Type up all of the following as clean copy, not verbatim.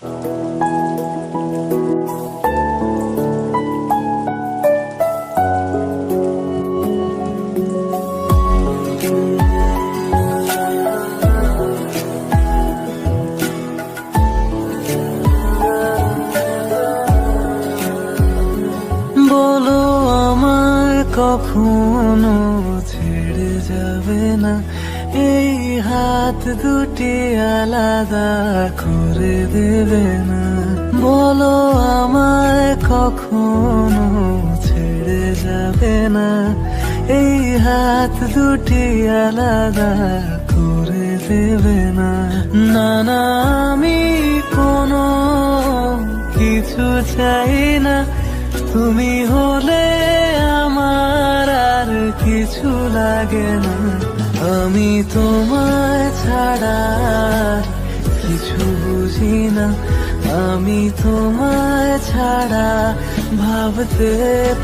বলো আমায় কখনো ছেড়ে যাবে না, এই হাত দুটি আলাদা করে দেবে না। বলো আমায় কখনো ছেড়ে যাবে না, এই হাত দুটি আলাদা করে দেবে না। না না, আমি কোনো কিছু চাই না, তুমি হলে আমার আর কিছু লাগে না। আমি তোমায় ছাড়া কিছু বুঝি না, আমি তোমায় ছাড়া ভাবতে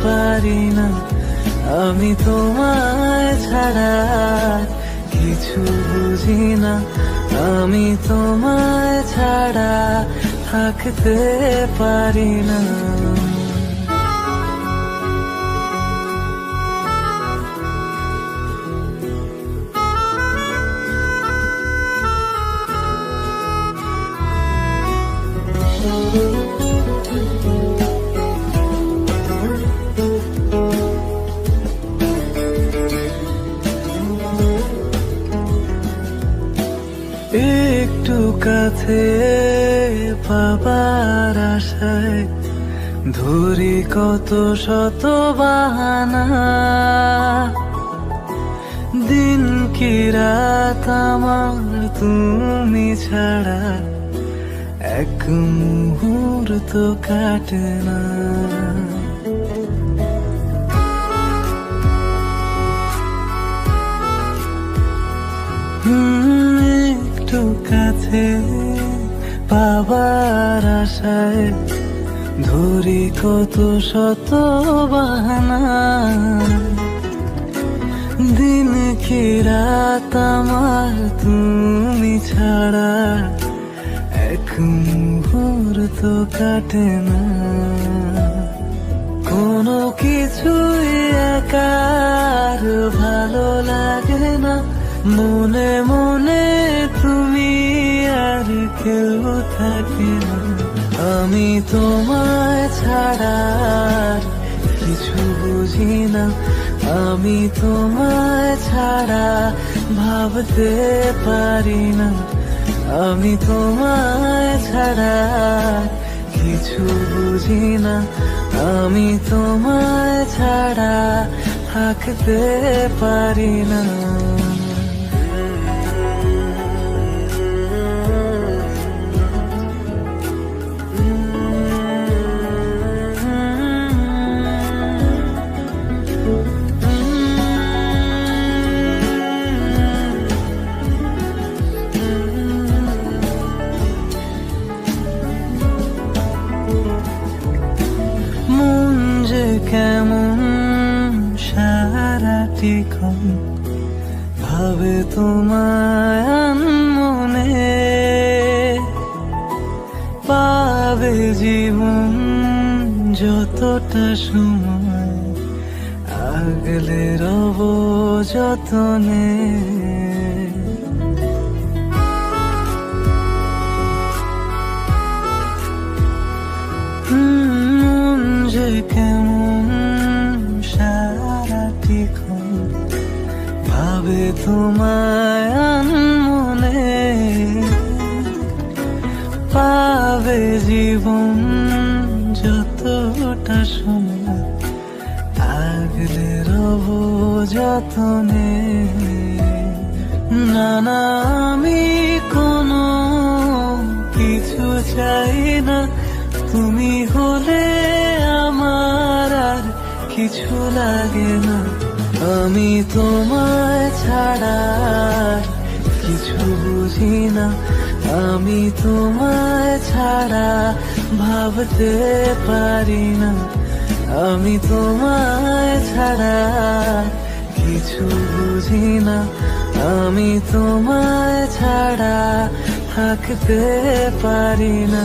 পারি না। আমি তোমায় ছাড়া কিছু বুঝি না, আমি তোমায় ছাড়া থাকতে পারি না। একটু কাছে পাবার আশায় ধরি কত শত বাহানা, দিন কি রাত আমার তুমি ছাড়া এক মুহূর্ত কাটে না। একটু কাছে পাবার আশায় ধরি কত শত বাহানা, দিন কি রাত আমার তুমি ছাড়া এক মুহূর্ত কাটে না। কোনো কিছুই একার ভালো লাগে না, মনে মনে তুমি আর কেউ থাকে না। আমি তোমায় ছাড়া কিছু বুঝি না, আমি তোমায় ছাড়া ভাবতে পারি না। আমি তোমায় ছাড়া কিছু বুঝি না, আমি তোমায় ছাড়া থাকতে পারি না। কেমন সারাটিক্ষণ ভাবে তোমায় মনে, পাবে জীবন যতটা সময় আগলে রব যতনে। কেমন সারাটিক্ষণ ভাবে তোমায় মনে, পাবে জীবন যতটা সময় আগলে রব যতনে। না না, আমি কোনো কিছু চাই না, তুমি হলে আমার আর কিছু লাগে না। আমি তোমায় ছাড়া কিছু বুঝি না, আমি তোমায় ছাড়া ভাবতে পারি না। আমি তোমায় ছাড়া কিছু বুঝি না, আমি তোমায় ছাড়া থাকতে পারি না।